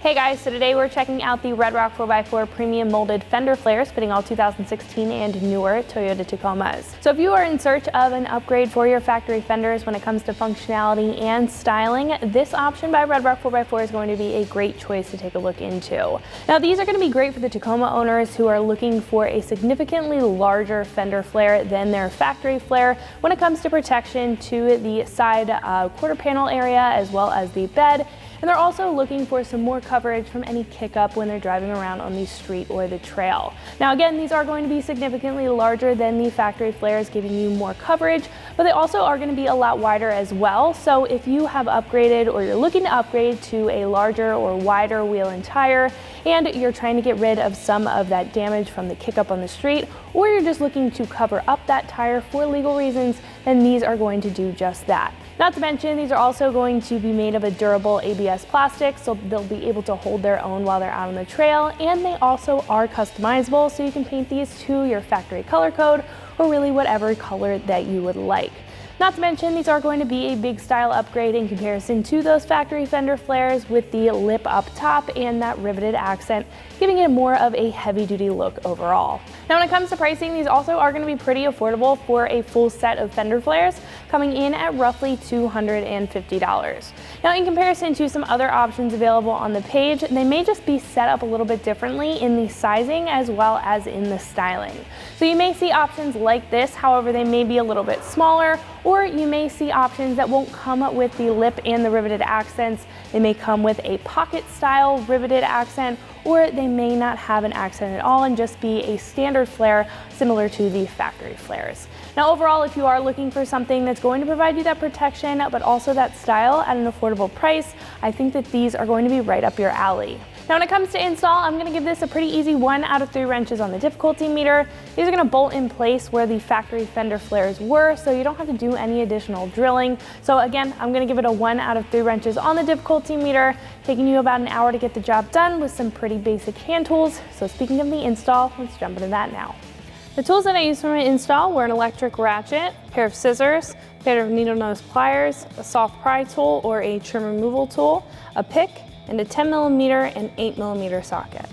Hey guys, so today we're checking out the Red Rock 4x4 premium molded fender flares fitting all 2016 and newer Toyota Tacomas. So if you are in search of an upgrade for your factory fenders when it comes to functionality and styling, this option by Red Rock 4x4 is going to be a great choice to take a look into. Now these are going to be great for the Tacoma owners who are looking for a significantly larger fender flare than their factory flare when it comes to protection to the side quarter panel area as well as the bed. And they're also looking for some more coverage from any kick up when they're driving around on the street or the trail. Now again, these are going to be significantly larger than the factory flares, giving you more coverage, but they also are going to be a lot wider as well. So if you have upgraded or you're looking to upgrade to a larger or wider wheel and tire, and you're trying to get rid of some of that damage from the kick up on the street, or you're just looking to cover up that tire for legal reasons, then these are going to do just that. Not to mention, these are also going to be made of a durable ABS plastic, so they'll be able to hold their own while they're out on the trail, and they also are customizable, so you can paint these to your factory color code or really whatever color that you would like. Not to mention, these are going to be a big style upgrade in comparison to those factory fender flares with the lip up top and that riveted accent, giving it more of a heavy-duty look overall. Now when it comes to pricing, these also are going to be pretty affordable for a full set of fender flares, coming in at roughly $250. Now in comparison to some other options available on the page, they may just be set up a little bit differently in the sizing as well as in the styling. So you may see options like this, however they may be a little bit smaller, or you may see options that won't come with the lip and the riveted accents. They may come with a pocket style riveted accent, or they may not have an accent at all and just be a standard flare similar to the factory flares. Now overall, if you are looking for something that's going to provide you that protection but also that style at an affordable price, I think that these are going to be right up your alley. Now when it comes to install, I'm going to give this a pretty easy 1 out of 3 wrenches on the difficulty meter. These are going to bolt in place where the factory fender flares were, so you don't have to do any additional drilling. So again, I'm going to give it a 1 out of 3 wrenches on the difficulty meter, taking you about an hour to get the job done with some pretty basic hand tools. So speaking of the install, let's jump into that now. The tools that I used for my install were an electric ratchet, a pair of scissors, a pair of needle nose pliers, a soft pry tool or a trim removal tool, a pick, and a 10mm and 8mm socket.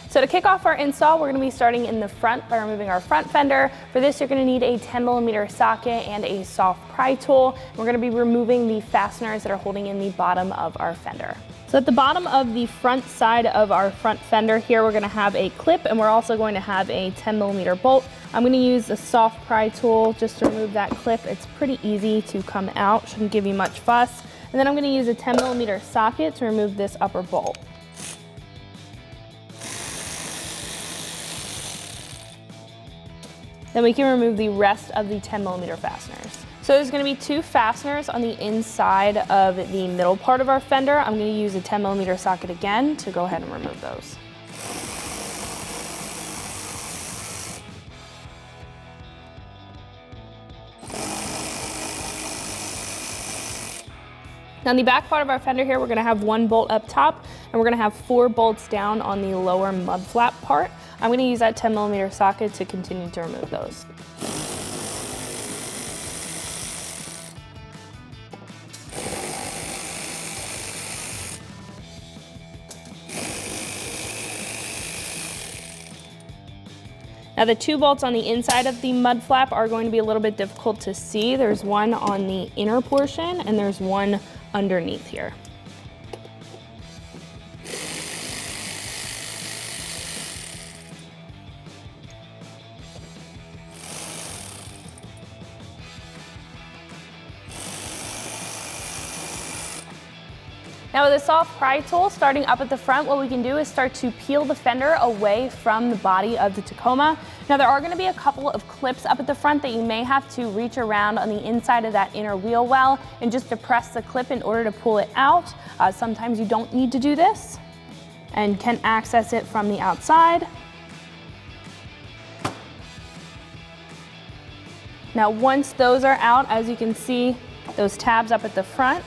So to kick off our install, we're going to be starting in the front by removing our front fender. For this, you're going to need a 10mm socket and a soft pry tool. We're going to be removing the fasteners that are holding in the bottom of our fender. So at the bottom of the front side of our front fender here, we're going to have a clip, and we're also going to have a 10mm bolt. I'm going to use a soft pry tool just to remove that clip. It's pretty easy to come out, shouldn't give you much fuss. And then I'm going to use a 10mm socket to remove this upper bolt. Then we can remove the rest of the 10mm fasteners. So there's going to be 2 fasteners on the inside of the middle part of our fender. I'm going to use a 10mm socket again to go ahead and remove those. Now on the back part of our fender here, we're going to have 1 bolt up top, and we're going to have 4 bolts down on the lower mud flap part. I'm going to use that 10mm socket to continue to remove those. Now the 2 bolts on the inside of the mud flap are going to be a little bit difficult to see. There's one on the inner portion and there's one underneath here. Now with a soft pry tool, starting up at the front, what we can do is start to peel the fender away from the body of the Tacoma. Now there are going to be a couple of clips up at the front that you may have to reach around on the inside of that inner wheel well and just depress the clip in order to pull it out. Sometimes you don't need to do this and can access it from the outside. Now once those are out, as you can see, those tabs up at the front,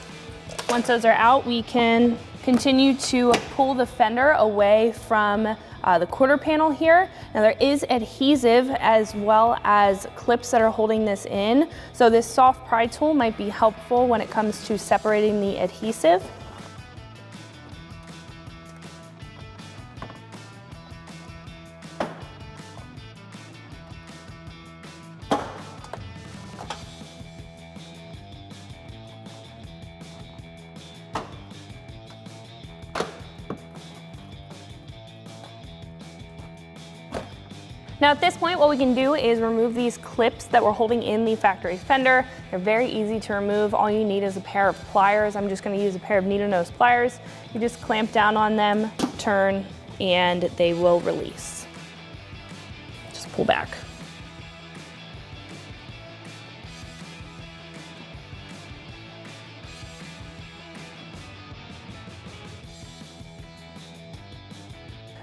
once those are out, we can continue to pull the fender away from the quarter panel here. Now there is adhesive as well as clips that are holding this in. So this soft pry tool might be helpful when it comes to separating the adhesive. Now at this point, what we can do is remove these clips that we're holding in the factory fender. They're very easy to remove. All you need is a pair of pliers. I'm just going to use a pair of needle nose pliers. You just clamp down on them, turn, and they will release. Just pull back.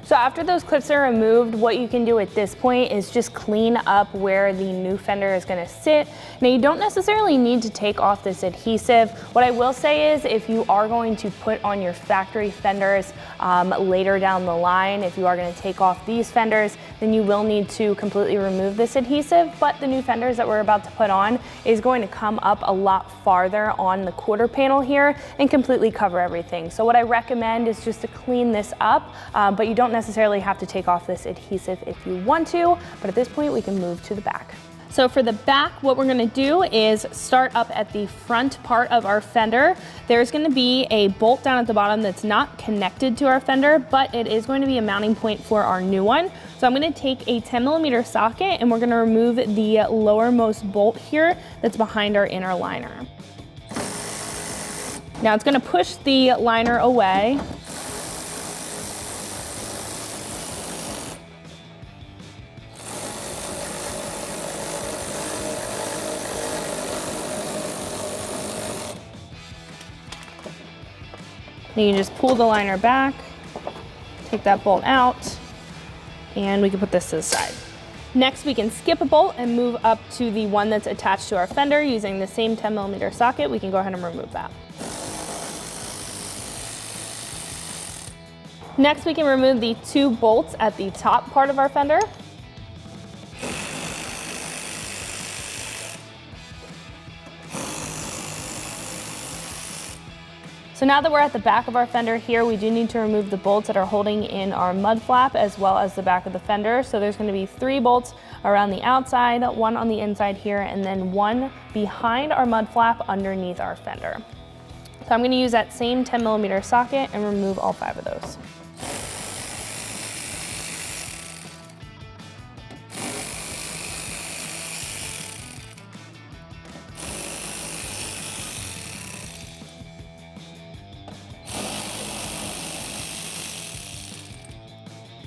So after those clips are removed, what you can do at this point is just clean up where the new fender is going to sit. Now you don't necessarily need to take off this adhesive. What I will say is if you are going to put on your factory fenders later down the line, if you are going to take off these fenders, then you will need to completely remove this adhesive. But the new fenders that we're about to put on is going to come up a lot farther on the quarter panel here and completely cover everything. So what I recommend is just to clean this up, but you don't necessarily have to take off this adhesive if you want to, but at this point we can move to the back. So for the back, what we're gonna do is start up at the front part of our fender. There's gonna be a bolt down at the bottom that's not connected to our fender, but it is going to be a mounting point for our new one. So I'm gonna take a 10mm socket and we're gonna remove the lowermost bolt here that's behind our inner liner. Now it's gonna push the liner away. Then you just pull the liner back, take that bolt out, and we can put this to the side. Next, we can skip a bolt and move up to the one that's attached to our fender using the same 10mm socket. We can go ahead and remove that. Next, we can remove the 2 bolts at the top part of our fender. So now that we're at the back of our fender here, we do need to remove the bolts that are holding in our mud flap as well as the back of the fender. So there's going to be 3 bolts around the outside, 1 on the inside here, and then 1 behind our mud flap underneath our fender. So I'm going to use that same 10mm socket and remove all 5 of those.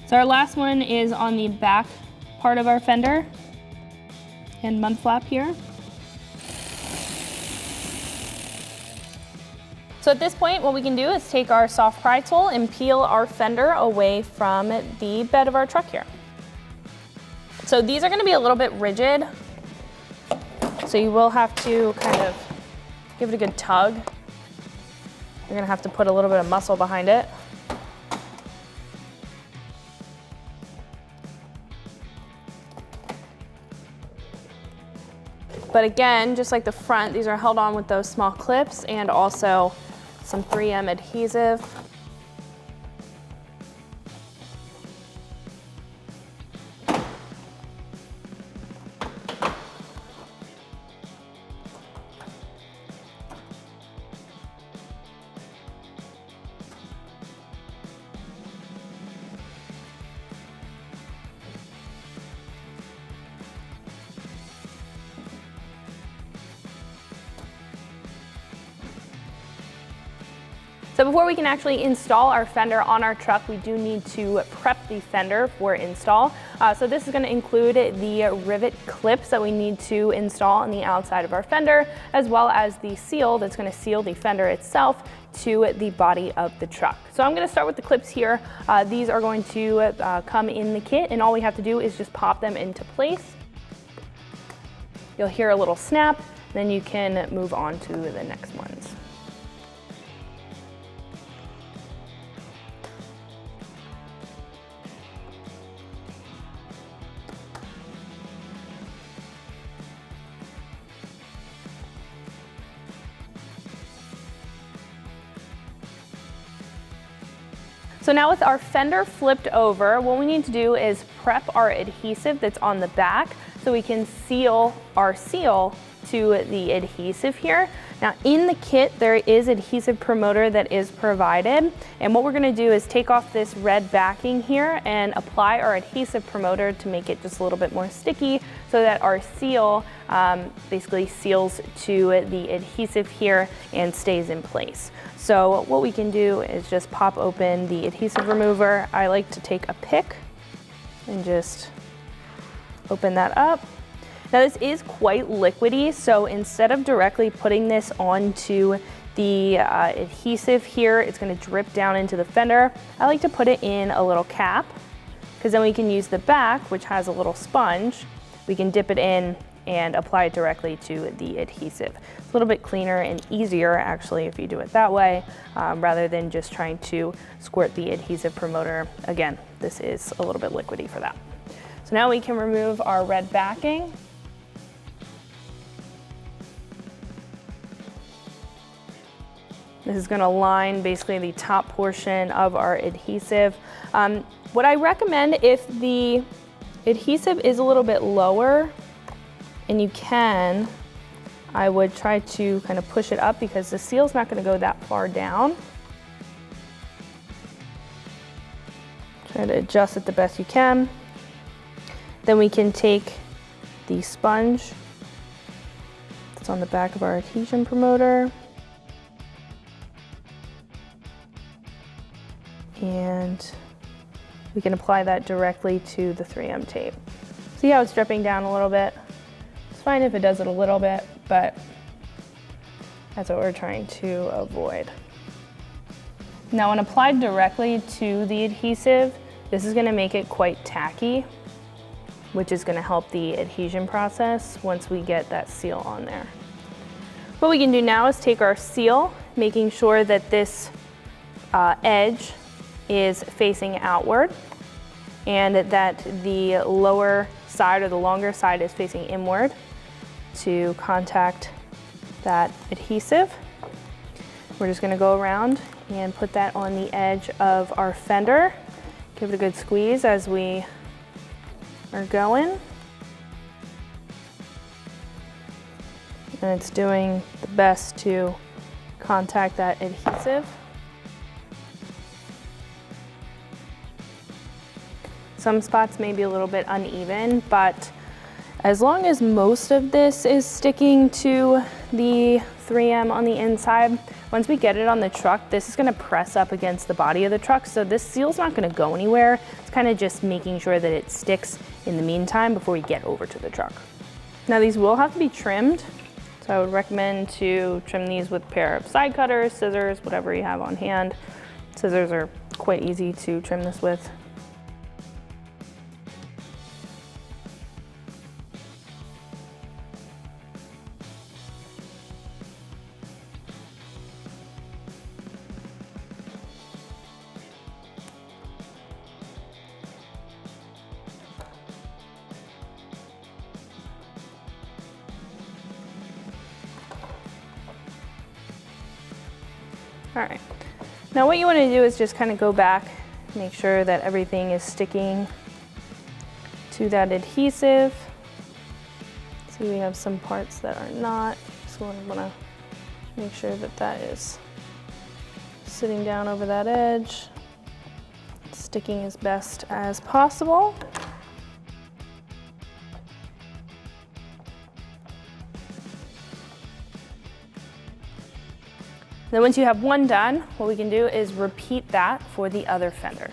So our last one is on the back part of our fender and mud flap here. So at this point, what we can do is take our soft pry tool and peel our fender away from the bed of our truck here. So these are going to be a little bit rigid, so you will have to kind of give it a good tug. You're going to have to put a little bit of muscle behind it. But again, just like the front, these are held on with those small clips and also some 3M adhesive. So before we can actually install our fender on our truck, we do need to prep the fender for install. So this is going to include the rivet clips that we need to install on the outside of our fender, as well as the seal that's going to seal the fender itself to the body of the truck. So I'm going to start with the clips here. These are going to come in the kit, and all we have to do is just pop them into place. You'll hear a little snap, then you can move on to the next ones. So now with our fender flipped over, what we need to do is prep our adhesive that's on the back so we can seal our seal to the adhesive here. Now in the kit, there is adhesive promoter that is provided. And what we're gonna do is take off this red backing here and apply our adhesive promoter to make it just a little bit more sticky so that our seal basically seals to the adhesive here and stays in place. So what we can do is just pop open the adhesive remover. I like to take a pick and just open that up. Now this is quite liquidy, so instead of directly putting this onto the adhesive here, it's gonna drip down into the fender. I like to put it in a little cap, because then we can use the back, which has a little sponge. We can dip it in and apply it directly to the adhesive. It's a little bit cleaner and easier actually if you do it that way, rather than just trying to squirt the adhesive promoter. Again, this is a little bit liquidy for that. So now we can remove our red backing. This is gonna line basically the top portion of our adhesive. What I recommend, if the adhesive is a little bit lower, and you can, I would try to kind of push it up because the seal's not gonna go that far down. Try to adjust it the best you can. Then we can take the sponge that's on the back of our adhesion promoter and we can apply that directly to the 3M tape. See how it's dripping down a little bit? It's fine if it does it a little bit, but that's what we're trying to avoid. Now when applied directly to the adhesive, this is gonna make it quite tacky, which is gonna help the adhesion process once we get that seal on there. What we can do now is take our seal, making sure that this edge is facing outward and that the lower side or the longer side is facing inward to contact that adhesive. We're just gonna go around and put that on the edge of our fender. Give it a good squeeze as we are going. And it's doing the best to contact that adhesive. Some spots may be a little bit uneven, but as long as most of this is sticking to the 3M on the inside, once we get it on the truck, this is gonna press up against the body of the truck, so this seal's not gonna go anywhere. It's kind of just making sure that it sticks in the meantime before we get over to the truck. Now these will have to be trimmed, so I would recommend to trim these with a pair of side cutters, scissors, whatever you have on hand. Scissors are quite easy to trim this with. All right, now what you want to do is just kind of go back, make sure that everything is sticking to that adhesive. See, we have some parts that are not, so I want to make sure that that is sitting down over that edge, sticking as best as possible. Then once you have one done, what we can do is repeat that for the other fenders.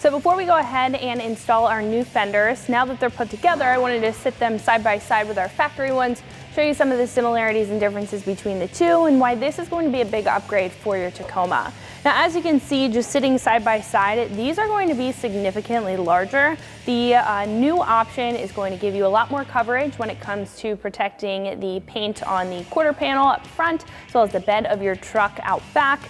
So before we go ahead and install our new fenders, now that they're put together, I wanted to sit them side by side with our factory ones, show you some of the similarities and differences between the two and why this is going to be a big upgrade for your Tacoma. Now, as you can see, just sitting side by side, these are going to be significantly larger. The new option is going to give you a lot more coverage when it comes to protecting the paint on the quarter panel up front, as well as the bed of your truck out back.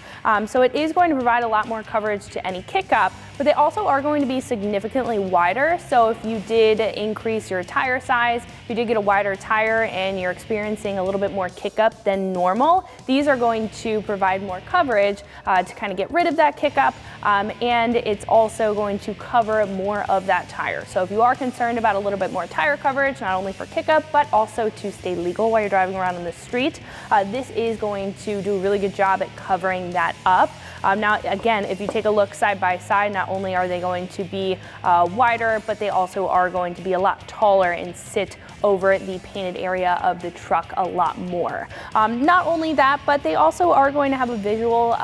So it is going to provide a lot more coverage to any kick-up, but they also are going to be significantly wider. So if you did increase your tire size, if you did get a wider tire and you're experiencing a little bit more kick-up than normal, these are going to provide more coverage to kind of get rid of that kick-up, and it's also going to cover more of that tire. So if you are concerned about a little bit more tire coverage, not only for kick-up, but also to stay legal while you're driving around on the street, this is going to do a really good job at covering that up. Now, again, if you take a look side by side, not only are they going to be wider, but they also are going to be a lot taller and sit over the painted area of the truck a lot more. Not only that, but they also are going to have a visual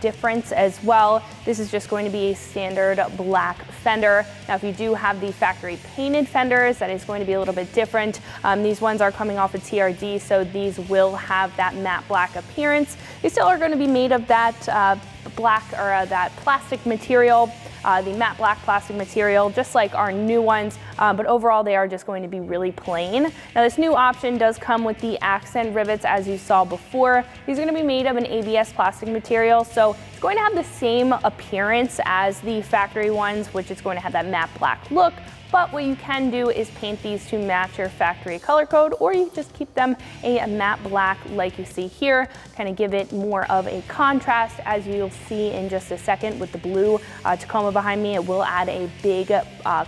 difference as well. This is just going to be a standard black fender. Now, if you do have the factory painted fenders, that is going to be a little bit different. These ones are coming off a TRD, so these will have that matte black appearance. They still are going to be made of that black or that plastic material, the matte black plastic material, just like our new ones, but overall they are just going to be really plain. Now, this new option does come with the accent rivets as you saw before. These are going to be made of an ABS plastic material, so it's going to have the same appearance as the factory ones, which is going to have that matte black look. But what you can do is paint these to match your factory color code, or you just keep them a matte black like you see here, kind of give it more of a contrast, as you'll see in just a second with the blue Tacoma behind me. It will add a big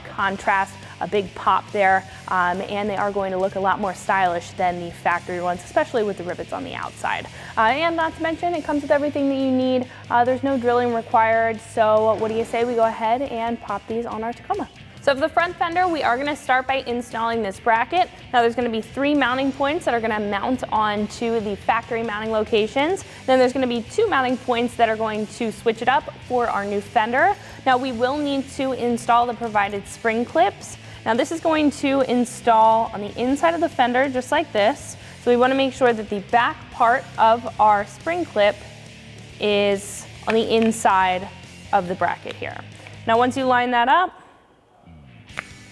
contrast, a big pop there, and they are going to look a lot more stylish than the factory ones, especially with the rivets on the outside. And not to mention, it comes with everything that you need. There's no drilling required, so what do you say we go ahead and pop these on our Tacoma? So for the front fender, we are going to start by installing this bracket. Now, there's going to be 3 mounting points that are going to mount onto the factory mounting locations. Then there's going to be 2 mounting points that are going to switch it up for our new fender. Now, we will need to install the provided spring clips. Now, this is going to install on the inside of the fender just like this. So we want to make sure that the back part of our spring clip is on the inside of the bracket here. Now, once you line that up,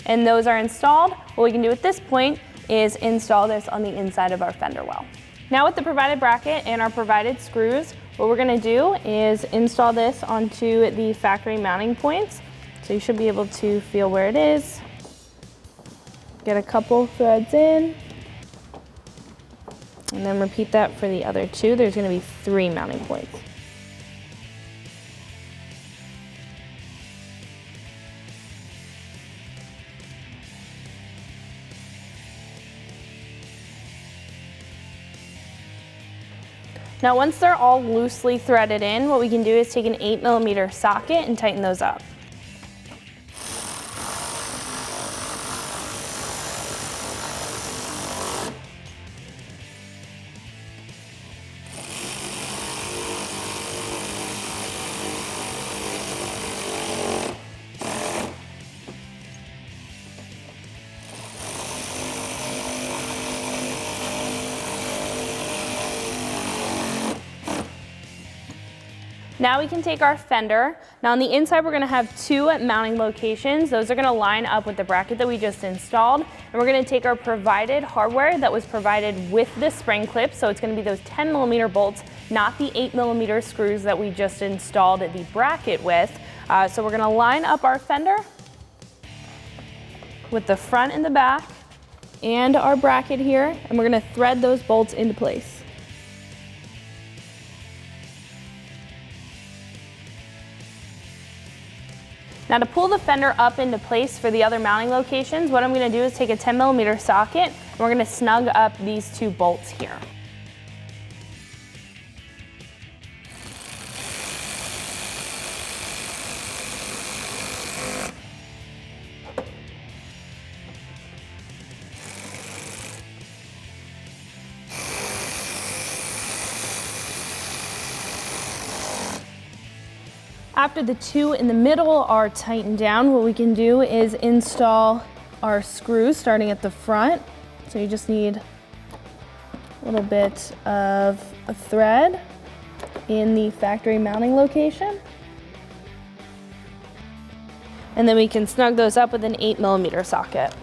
and those are installed, what we can do at this point is install this on the inside of our fender well. Now, with the provided bracket and our provided screws, what we're gonna do is install this onto the factory mounting points. So you should be able to feel where it is. Get a couple threads in, and then repeat that for the other 2. There's gonna be 3 mounting points. Now, once they're all loosely threaded in, what we can do is take an 8mm socket and tighten those up. Now we can take our fender. Now on the inside, we're gonna have 2 mounting locations. Those are gonna line up with the bracket that we just installed. And we're gonna take our provided hardware that was provided with the spring clip. So it's gonna be those 10mm bolts, not the 8mm screws that we just installed the bracket with. So we're gonna line up our fender with the front and the back and our bracket here, and we're gonna thread those bolts into place. Now, to pull the fender up into place for the other mounting locations, what I'm going to do is take a 10mm socket and we're going to snug up these 2 bolts here. After the two in the middle are tightened down, what we can do is install our screws starting at the front. So you just need a little bit of a thread in the factory mounting location. And then we can snug those up with an 8mm socket.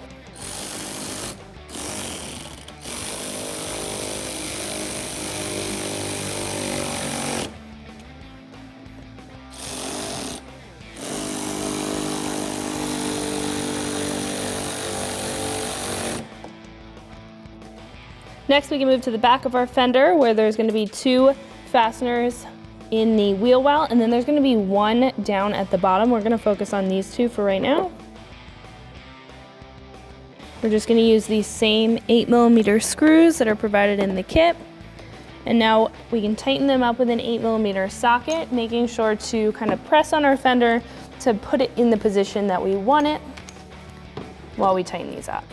Next, we can move to the back of our fender where there's going to be two fasteners in the wheel well, and then there's going to be one down at the bottom. We're going to focus on these two for right now. We're just going to use these same 8mm screws that are provided in the kit. And now we can tighten them up with an 8mm socket, making sure to kind of press on our fender to put it in the position that we want it while we tighten these up.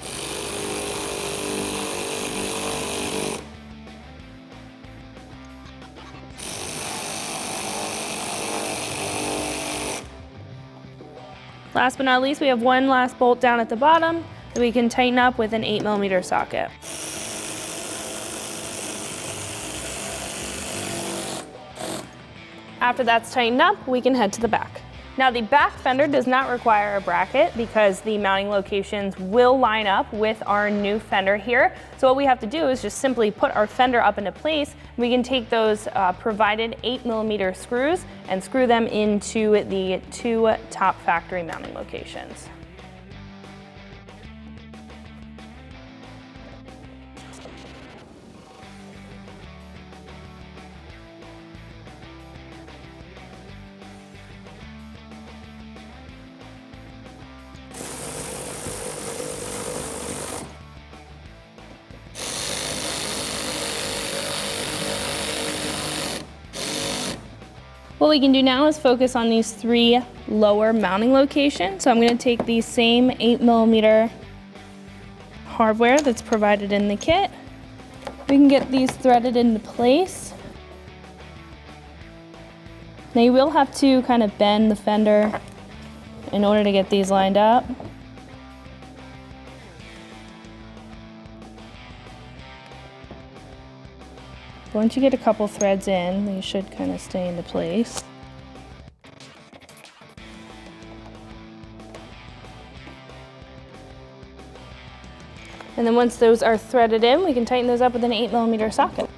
Last but not least, we have one last bolt down at the bottom that we can tighten up with an 8mm socket. After that's tightened up, we can head to the back. Now the back fender does not require a bracket because the mounting locations will line up with our new fender here. So what we have to do is just simply put our fender up into place. We can take those provided 8mm screws and screw them into the two top factory mounting locations. What we can do now is focus on these three lower mounting locations. So I'm going to take the same 8mm hardware that's provided in the kit. We can get these threaded into place. Now you will have to kind of bend the fender in order to get these lined up. Once you get a couple threads in, they should kind of stay into place. And then once those are threaded in, we can tighten those up with an 8mm socket.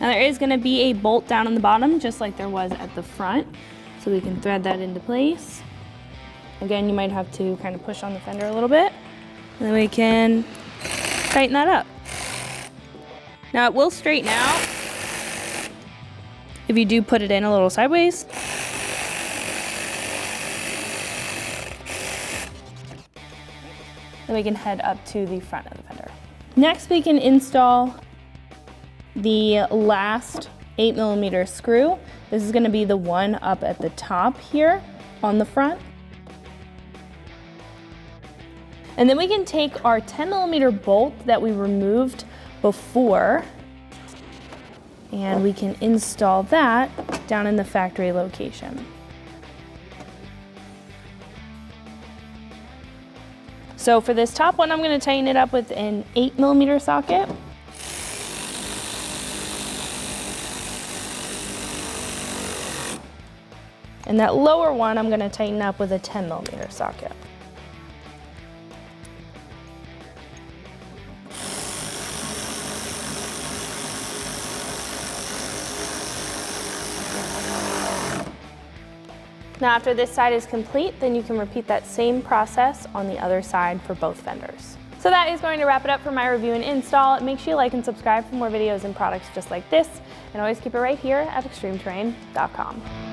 Now there is going to be a bolt down on the bottom, just like there was at the front. So we can thread that into place. Again, you might have to kind of push on the fender a little bit. And then we can tighten that up. Now it will straighten out if you do put it in a little sideways. Then we can head up to the front of the fender. Next, we can install the last 8mm screw. This is going to be the one up at the top here on the front. And then we can take our 10mm bolt that we removed before and we can install that down in the factory location. So for this top one, I'm going to tighten it up with an 8mm socket. And that lower one, I'm going to tighten up with a 10mm socket. Now after this side is complete, then you can repeat that same process on the other side for both fenders. So that is going to wrap it up for my review and install. Make sure you like and subscribe for more videos and products just like this, and always keep it right here at extremeterrain.com.